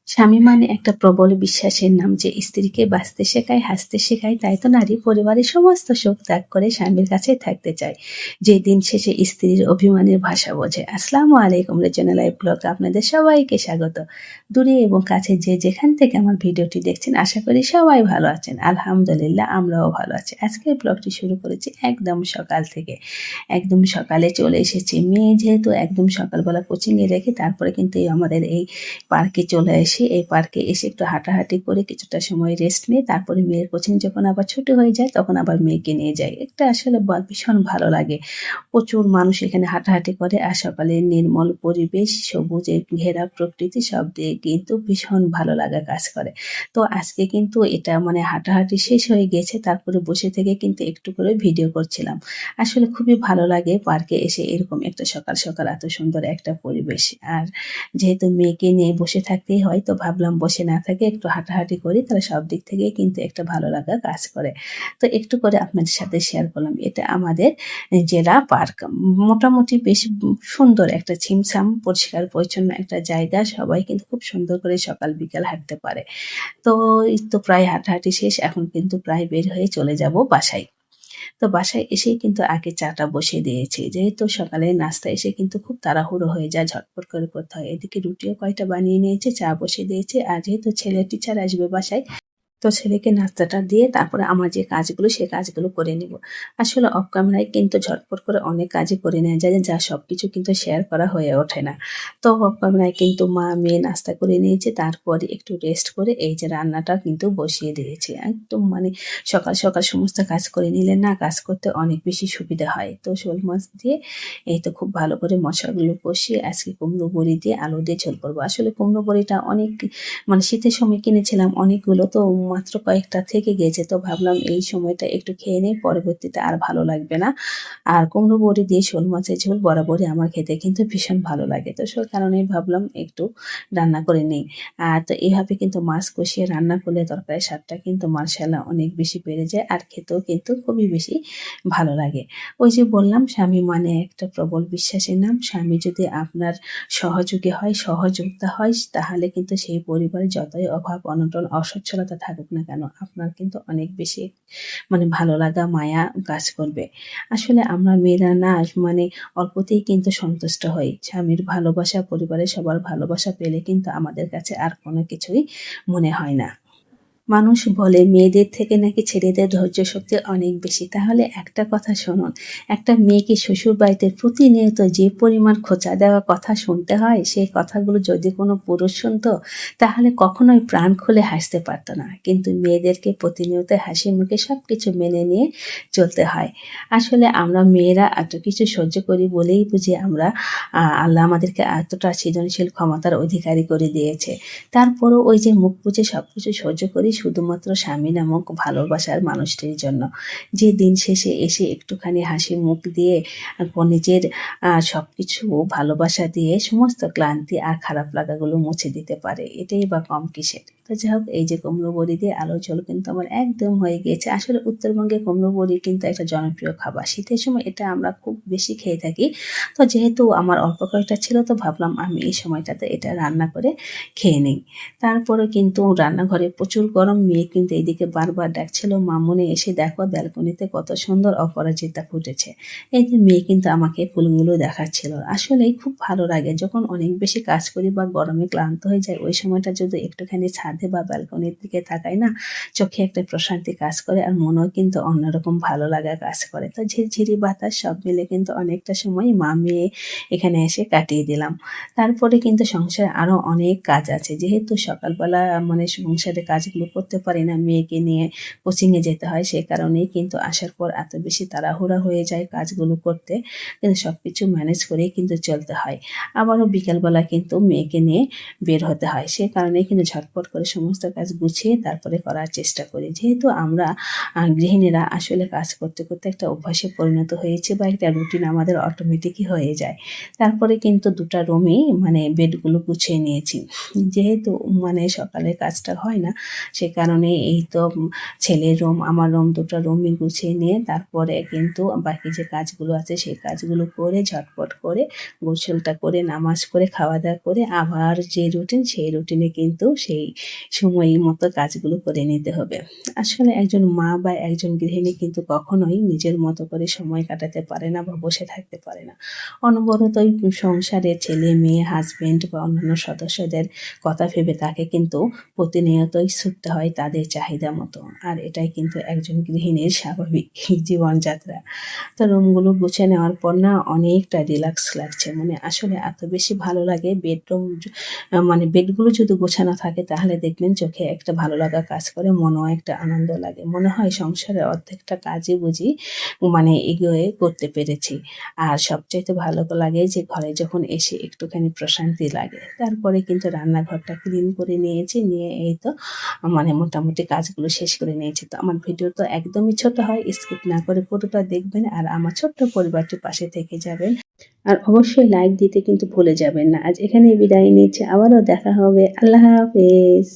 স্বামী মানে একটা প্রবল বিশ্বাসের নাম, যে স্ত্রীকে বাঁচতে শেখায়, হাসতে শেখায়। তাই তো নারী পরিবারের সমস্ত সুখ ত্যাগ করে স্বামীর কাছে থাকতে চায়, যে দিন শেষে স্ত্রীর অভিমানের ভাষা বোঝে। আসসালামু আলাইকুম, রেজনা লাইভ ব্লগে আপনাদের সবাইকে স্বাগত। দূরে এবং কাছে যে যেখান থেকে আমার ভিডিওটি দেখছেন, আশা করি সবাই ভালো আছেন। আলহামদুলিল্লাহ, আমরাও ভালো আছি। আজকের ব্লগটি শুরু করেছি একদম সকাল থেকে। একদম সকালে চলে এসেছি, মেয়ে যেহেতু একদম সকালবেলা কোচিংয়ে রেখে তারপরে কিন্তু আমাদের এই পার্কে চলে আসি। এই পার্কে এসে একটু হাঁটাহাঁটি করে কিছুটা সময় রেস্ট নিই। তারপরে মেয়ের কোচিং যখন আবার ছুটি হয়ে যায়, তখন আবার মেয়েকে নিয়ে যাই। এটা আসলে ভীষণ ভালো লাগে। প্রচুর মানুষ এখানে হাঁটাহাঁটি করে, আর সকালে নির্মল পরিবেশ, সবুজে ঘেরা প্রকৃতি, সব দিয়ে কিন্তু ভীষণ ভালো লাগা কাজ করে। তো আজকে কিন্তু এটা মানে হাঁটাহাঁটি শেষ হয়ে গেছে, তারপরে বসে থেকে কিন্তু একটু করে ভিডিও করছিলাম। আসলে খুবই ভালো লাগে পার্কে এসে এরকম একটা সকাল সকাল এত সুন্দর একটা পরিবেশ। আর যেহেতু মেয়েকে নিয়ে বসে থাকতেই হয়, তো ভাবলাম বসে না থেকে একটু হাঁটাহাঁটি করি, তাহলে সব দিক থেকেই কিন্তু একটা ভালো লাগা কাজ করে। তো একটু করে আপনাদের সাথে শেয়ার করলাম। এটা আমাদের জেলা পার্ক। মোটামুটি বেশ সুন্দর একটা ছিমছাম পরিষ্কার পরিচ্ছন্ন একটা জায়গা। সবাই কিন্তু খুব সুন্দর করে সকাল বিকাল হাঁটতে পারে। তো এই তো প্রায় হাঁটাহাঁটি শেষ। এখন কিন্তু প্রায় বের হয়ে চলে যাব বাসায়। তো বাসায় এসেই কিন্তু আগে চাটা বসিয়ে দিয়েছি। যেহেতু সকালে নাস্তা এসে কিন্তু খুব তাড়াহুড়ো হয়ে যায়, ঝটপট করে করতে হয়। এদিকে রুটিও কয়টা বানিয়ে নিয়েছি, চা বসিয়ে দিয়েছি। আর যেহেতু ছেলে টিচার আসবে বাসায়, তো ছেলেকে নাস্তাটা দিয়ে তারপরে আমার যে কাজগুলো, সে কাজগুলো করে নিব। আসলে অফ ক্যামেরায় কিন্তু ঝটপট করে অনেক কাজই করে নেওয়া যায়, যা সবকিছু কিন্তু শেয়ার করা হয়ে ওঠে না। তো অফ ক্যামেরায় কিন্তু মা মেয়ে নাস্তা করে নিয়েছে, তারপরে একটু রেস্ট করে এই যে রান্নাটা কিন্তু বসিয়ে দিয়েছি। একদম মানে সকাল সকাল সমস্ত কাজ করে নিলে না, কাজ করতে অনেক বেশি সুবিধা হয়। তো শোল মাছ দিয়ে এই তো খুব ভালো করে মশলাগুলো কষিয়ে আজকে কুমড়ো বড়ি দিয়ে আলু দিয়ে ঝোল করবো। আসলে কুমড়ো বড়িটা অনেক মানে শীতের সময় কিনেছিলাম অনেকগুলো, তো মাত্র কয়েকটা থেকে গিয়েছে। তো ভাবলাম এই সময়টা একটু খেয়ে নেই, পরবর্তীতে আর ভালো লাগবে না। আর কুমড়ো বড়ি দিয়ে শোল মাছের ঝোল বরাবরই আমার খেতে কিন্তু ভীষণ ভালো লাগে। তো সেই কারণেই ভাবলাম একটু রান্না করে নেই। আর তো এইভাবে কিন্তু মাছ কষিয়ে রান্না করলে তরকারির স্বাদটা কিন্তু মাশাআল্লাহ অনেক বেশি বেড়ে যায়, আর খেতেও কিন্তু খুবই বেশি ভালো লাগে। ওই যে বললাম, স্বামী মানে একটা প্রবল বিশ্বাসের নাম। স্বামী যদি আপনার সহযোগী হয়, সহযোগিতা হয়, তাহলে কিন্তু সেই পরিবারে যতই অভাব অনটন অসচ্ছলতা থাকুক না কেন, আপনার কিন্তু অনেক বেশি মানে ভালো লাগা মায়া কাজ করবে। আসলে আমরা মেয়েরা না মানে অল্পতেই কিন্তু সন্তুষ্ট হই। স্বামীর ভালোবাসা, পরিবারের সবার ভালোবাসা পেলে কিন্তু আমাদের কাছে আর কোনো কিছুই মনে হয় না। মানুষ বলে মেয়েদের থেকে নাকি ছেলেদের ধৈর্য শক্তি অনেক বেশি। তাহলে একটা কথা শুনুন, একটা মেয়েকে শ্বশুরবাড়িতে প্রতিনিয়ত যে পরিমাণ খোঁচা দেওয়া কথা শুনতে হয়, সেই কথাগুলো যদি কোনো পুরুষ শুনতো, তাহলে কখনোই প্রাণ খুলে হাসতে পারতো না। কিন্তু মেয়েদেরকে প্রতিনিয়ত হাসি মুখে সব কিছু মেনে নিয়ে চলতে হয়। আসলে আমরা মেয়েরা এত কিছু সহ্য করি বলেই বুঝি আমরা আল্লাহ আমাদেরকে এতটা সৃজনশীল ক্ষমতার অধিকারী করে দিয়েছে। তারপরও ওই যে মুখ বুজে সবকিছু সহ্য করি শুধুমাত্র স্বামী নামক ভালোবাসার মানুষটির জন্য, যে দিন শেষে এসে একটুখানি হাসি মুখ দিয়ে নিজের সবকিছু ভালোবাসা দিয়ে সমস্ত ক্লান্তি আর খারাপ লাগাগুলো মুছে দিতে পারে। এটাই বা কম কিসের। তো যাই হোক, এই যে কুমড়ো বড়ি দিয়ে আলুর ঝোল কিন্তু আমার একদম হয়ে গিয়েছে। আসলে উত্তরবঙ্গে কুমড়ো বড়ি কিন্তু একটা জনপ্রিয় খাবার। শীতের সময় এটা আমরা খুব বেশি খেয়ে থাকি। তো যেহেতু আমার অল্প কয়েকটা ছিল, তো ভাবলাম আমি এই সময়টাতে এটা রান্না করে খেয়ে নেই। তারপরে কিন্তু রান্নাঘরে প্রচুর গরম। মেয়ে কিন্তু এদিকে বারবার ডাকছিল, মামুনি এসে দেখো ব্যালকনিতে কত সুন্দর অপরাজিতা ফুটেছে। এই যে মেয়ে কিন্তু আমাকে ফুলগুলো দেখাচ্ছিল। আসলেই খুব ভালো লাগে যখন অনেক বেশি কাজ করি বা গরমে ক্লান্ত হয়ে যায়, ওই সময়টা যদি একটুখানি ছাদে বা ব্যালকনির দিকে তাকাই না, চোখে একটা প্রশান্তি কাজ করে, আর মনেও কিন্তু অন্যরকম ভালো লাগা কাজ করে। তো ঝিরঝিরি বাতাস সব মিলে কিন্তু অনেকটা সময় মা মেয়ে এখানে এসে কাটিয়ে দিলাম। তারপরে কিন্তু সংসারে আরো অনেক কাজ আছে। যেহেতু সকালবেলা মানে সংসারের কাজগুলো করতে পারি না, মেয়েকে নিয়ে কোচিংয়ে যেতে হয়, সে কারণেই কিন্তু আসার পর এত বেশি তাড়াহুড়া হয়ে যায় কাজগুলো করতে। কিন্তু সবকিছু ম্যানেজ করেই কিন্তু চলতে হয়। আবারও বিকালবেলা কিন্তু মেয়েকে নিয়ে বের হতে হয়, সে কারণেই কিন্তু ঝটপট করে সমস্ত কাজ গুছিয়ে তারপরে করার চেষ্টা করি। যেহেতু আমরা গৃহিণীরা আসলে কাজ করতে করতে একটা অভ্যাসে পরিণত হয়েছে বা একটা রুটিন আমাদের অটোমেটিকই হয়ে যায়। তারপরে কিন্তু ২ টা রুমই মানে বেডগুলো গুছিয়ে নিয়েছি। যেহেতু মানে সকালে কাজটা হয় না, সে কারণে এই তো ছেলের রুম, আমার রুম ২ টা রুমই গুছিয়ে নিয়ে তারপরে কিন্তু বাকি যে কাজগুলো আছে সেই কাজগুলো করে ঝটপট করে গোসলটা করে নামাজ পড়ে খাওয়া-দাওয়া করে আবার যে রুটিন সেই রুটিনে কিন্তু সেই সময় মতো কাজগুলো করে নিতে হবে। আসলে একজন মা বা একজন গৃহিণী কিন্তু কখনোই নিজের মতো করে সময় কাটাতে পারে না বা বসে থাকতে পারে না। অনবরতই সংসারে ছেলে-মেয়ে, হাসব্যান্ড বা অন্যান্য সদস্যদের কথা ভেবে তাকে কিন্তু প্রতিনিয়তই ছুটতে হয় তাদের চাহিদা মতো। আর এটাই কিন্তু একজন গৃহিণীর স্বাভাবিক জীবনযাত্রা। তো রুমগুলো গুছিয়ে নেওয়ার পর না অনেকটা রিল্যাক্স লাগছে। মানে আসলে এত বেশি ভালো লাগে বেডরুম মানে বেডগুলো যদি গোছানো থাকে তাহলে দেখবেন চোখে একটা ভালো লাগা কাজ করে, মনেও একটা আনন্দ লাগে। মনে হয় সংসারের অর্ধেকটা কাজই বুঝি মানে এগিয়ে করতে পেরেছি। আর সবচাইতে ভালো লাগে যে ঘরে যখন এসে একটুখানি প্রশান্তি লাগে। তারপরে কিন্তু রান্নাঘরটা ক্লিন করে নিয়েছি। নিয়ে এই তো মানে মোটামুটি কাজগুলো শেষ করে নিয়েছি। তো আমার ভিডিও তো একদমই ছোট হয়। স্কিপ না করে পুরোটা দেখবেন আর আমার ছোট্ট পরিবারটির পাশে থেকে যাবেন। আর অবশ্যই লাইক দিতে কিন্তু ভুলে যাবেন না। আজ এখানেই বিদায় নিচ্ছি। আবারও দেখা হবে। আল্লাহ হাফেজ।